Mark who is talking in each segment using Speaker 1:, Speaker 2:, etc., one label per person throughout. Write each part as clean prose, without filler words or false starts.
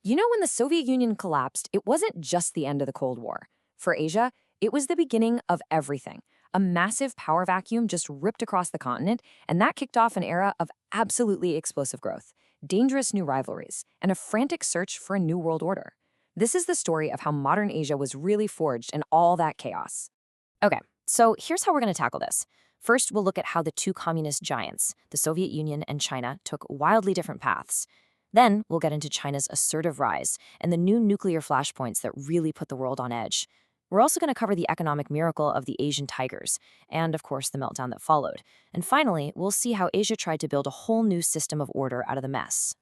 Speaker 1: When the Soviet Union collapsed, it wasn't just the end of the Cold War. For Asia, it was the beginning of everything. A massive power vacuum just ripped across the continent, and that kicked off an era of absolutely explosive growth, dangerous new rivalries, and a frantic search for a new world order. This is the story of how modern Asia was really forged in all that chaos. Okay, so here's how we're going to tackle this. First, we'll look at how the two communist giants, the Soviet Union and China, took wildly different paths. Then, we'll get into China's assertive rise and the new nuclear flashpoints that really put the world on edge. We're also going to cover the economic miracle of the Asian tigers, and of course the meltdown that followed. And finally, we'll see how Asia tried to build a whole new system of order out of the mess.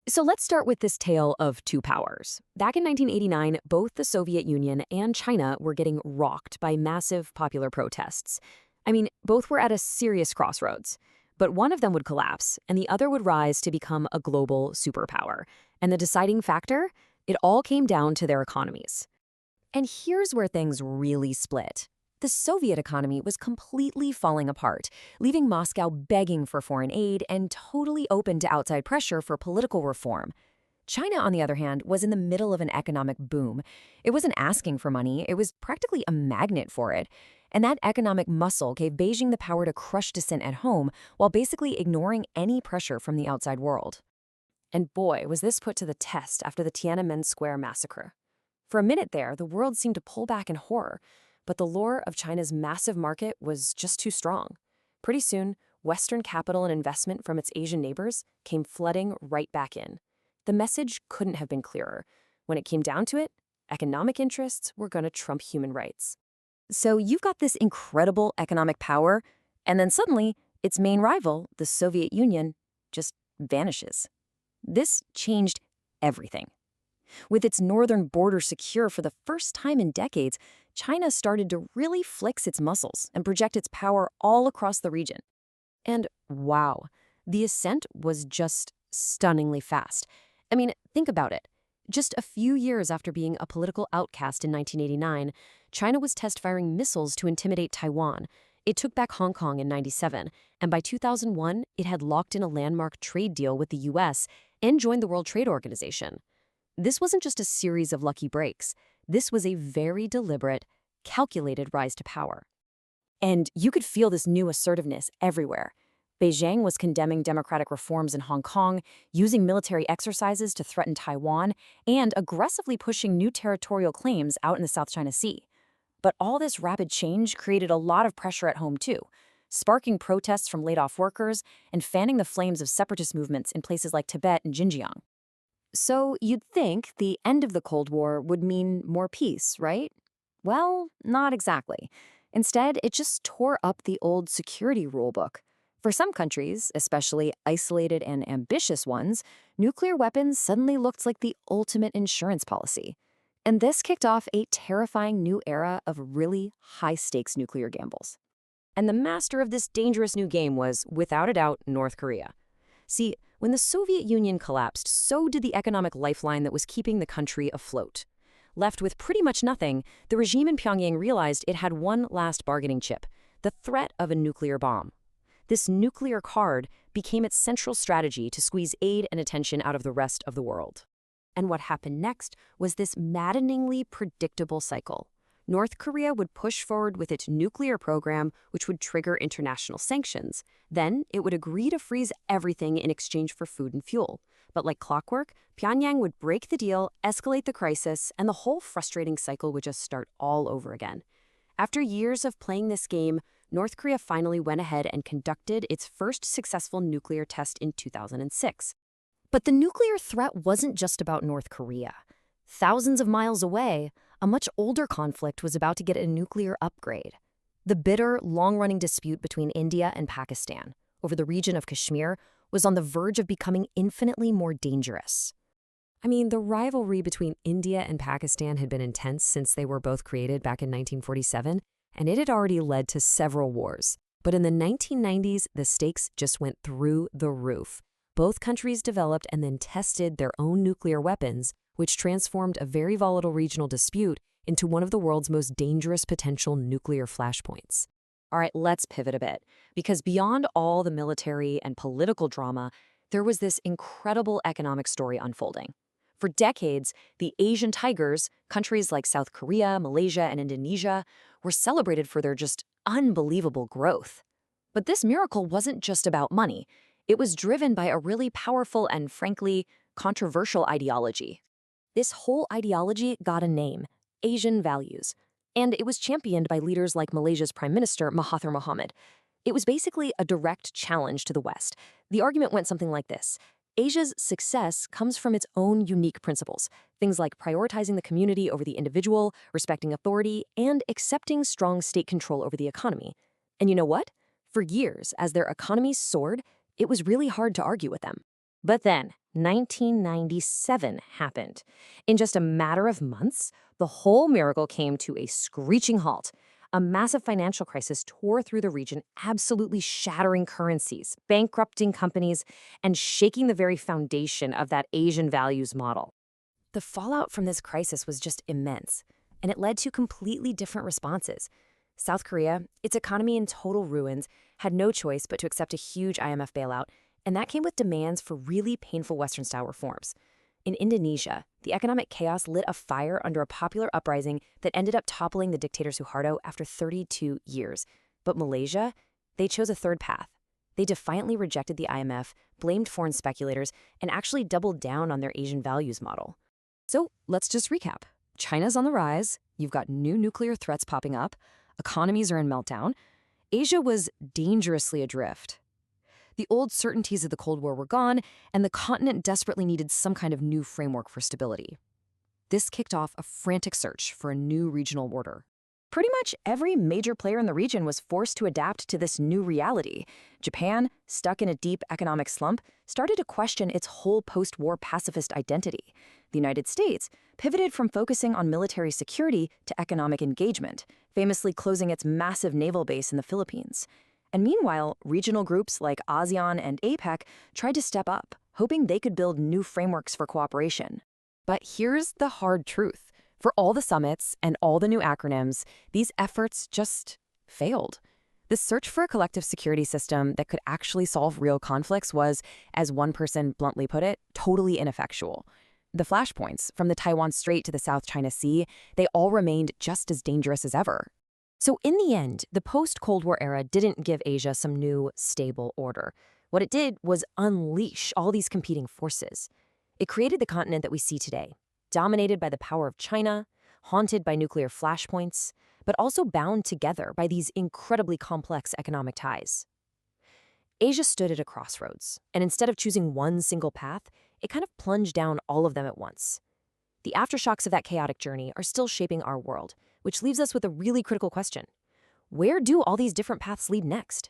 Speaker 1: So let's start with this tale of two powers. Back in 1989, both the Soviet Union and China were getting rocked by massive popular protests. Both were at a serious crossroads. But one of them would collapse, and the other would rise to become a global superpower. And the deciding factor? It all came down to their economies. And here's where things really split. The Soviet economy was completely falling apart, leaving Moscow begging for foreign aid and totally open to outside pressure for political reform. China, on the other hand, was in the middle of an economic boom. It wasn't asking for money, it was practically a magnet for it. And that economic muscle gave Beijing the power to crush dissent at home while basically ignoring any pressure from the outside world. And boy, was this put to the test after the Tiananmen Square massacre. For a minute there, the world seemed to pull back in horror, but the lure of China's massive market was just too strong. Pretty soon, Western capital and investment from its Asian neighbors came flooding right back in. The message couldn't have been clearer. When it came down to it, economic interests were going to trump human rights. So you've got this incredible economic power, and then suddenly, its main rival, the Soviet Union, just vanishes. This changed everything. With its northern border secure for the first time in decades, China started to really flex its muscles and project its power all across the region. And wow, the ascent was just stunningly fast. Think about it. Just a few years after being a political outcast in 1989, China was test-firing missiles to intimidate Taiwan. It took back Hong Kong in '97, and by 2001, it had locked in a landmark trade deal with the US and joined the World Trade Organization. This wasn't just a series of lucky breaks. This was a very deliberate, calculated rise to power. And you could feel this new assertiveness everywhere. Beijing was condemning democratic reforms in Hong Kong, using military exercises to threaten Taiwan, and aggressively pushing new territorial claims out in the South China Sea. But all this rapid change created a lot of pressure at home too, sparking protests from laid-off workers and fanning the flames of separatist movements in places like Tibet and Xinjiang. So you'd think the end of the Cold War would mean more peace, right? Well, not exactly. Instead, it just tore up the old security rulebook. For some countries, especially isolated and ambitious ones, nuclear weapons suddenly looked like the ultimate insurance policy. And this kicked off a terrifying new era of really high-stakes nuclear gambles. And the master of this dangerous new game was, without a doubt, North Korea. See, when the Soviet Union collapsed, so did the economic lifeline that was keeping the country afloat. Left with pretty much nothing, the regime in Pyongyang realized it had one last bargaining chip, the threat of a nuclear bomb. This nuclear card became its central strategy to squeeze aid and attention out of the rest of the world. And what happened next was this maddeningly predictable cycle. North Korea would push forward with its nuclear program, which would trigger international sanctions. Then it would agree to freeze everything in exchange for food and fuel. But like clockwork, Pyongyang would break the deal, escalate the crisis, and the whole frustrating cycle would just start all over again. After years of playing this game, North Korea finally went ahead and conducted its first successful nuclear test in 2006. But the nuclear threat wasn't just about North Korea. Thousands of miles away, a much older conflict was about to get a nuclear upgrade. The bitter, long-running dispute between India and Pakistan over the region of Kashmir was on the verge of becoming infinitely more dangerous. The rivalry between India and Pakistan had been intense since they were both created back in 1947, and it had already led to several wars. But in the 1990s, the stakes just went through the roof. Both countries developed and then tested their own nuclear weapons, which transformed a very volatile regional dispute into one of the world's most dangerous potential nuclear flashpoints. All right, let's pivot a bit, because beyond all the military and political drama, there was this incredible economic story unfolding. For decades, the Asian tigers, countries like South Korea, Malaysia, and Indonesia, were celebrated for their just unbelievable growth. But this miracle wasn't just about money. It was driven by a really powerful and, frankly, controversial ideology. This whole ideology got a name: Asian values. And it was championed by leaders like Malaysia's Prime Minister Mahathir Mohamad. It was basically a direct challenge to the West. The argument went something like this: Asia's success comes from its own unique principles, things like prioritizing the community over the individual, respecting authority, and accepting strong state control over the economy. And you know what? For years, as their economies soared, it was really hard to argue with them. But then, 1997 happened. In just a matter of months, the whole miracle came to a screeching halt. A massive financial crisis tore through the region, absolutely shattering currencies, bankrupting companies, and shaking the very foundation of that Asian values model. The fallout from this crisis was just immense, and it led to completely different responses. South Korea, its economy in total ruins, had no choice but to accept a huge IMF bailout, and that came with demands for really painful Western-style reforms. In Indonesia, the economic chaos lit a fire under a popular uprising that ended up toppling the dictator Suharto after 32 years. But Malaysia, they chose a third path. They defiantly rejected the IMF, blamed foreign speculators, and actually doubled down on their Asian values model. So let's just recap. China's on the rise, you've got new nuclear threats popping up, economies are in meltdown. Asia was dangerously adrift. The old certainties of the Cold War were gone, and the continent desperately needed some kind of new framework for stability. This kicked off a frantic search for a new regional order. Pretty much every major player in the region was forced to adapt to this new reality. Japan, stuck in a deep economic slump, started to question its whole post-war pacifist identity. The United States pivoted from focusing on military security to economic engagement, famously closing its massive naval base in the Philippines. And meanwhile, regional groups like ASEAN and APEC tried to step up, hoping they could build new frameworks for cooperation. But here's the hard truth. For all the summits and all the new acronyms, these efforts just failed. The search for a collective security system that could actually solve real conflicts was, as one person bluntly put it, totally ineffectual. The flashpoints, from the Taiwan Strait to the South China Sea, they all remained just as dangerous as ever. So in the end, the post-Cold War era didn't give Asia some new, stable order. What it did was unleash all these competing forces. It created the continent that we see today, dominated by the power of China, haunted by nuclear flashpoints, but also bound together by these incredibly complex economic ties. Asia stood at a crossroads, and instead of choosing one single path, it kind of plunged down all of them at once. The aftershocks of that chaotic journey are still shaping our world, which leaves us with a really critical question. Where do all these different paths lead next?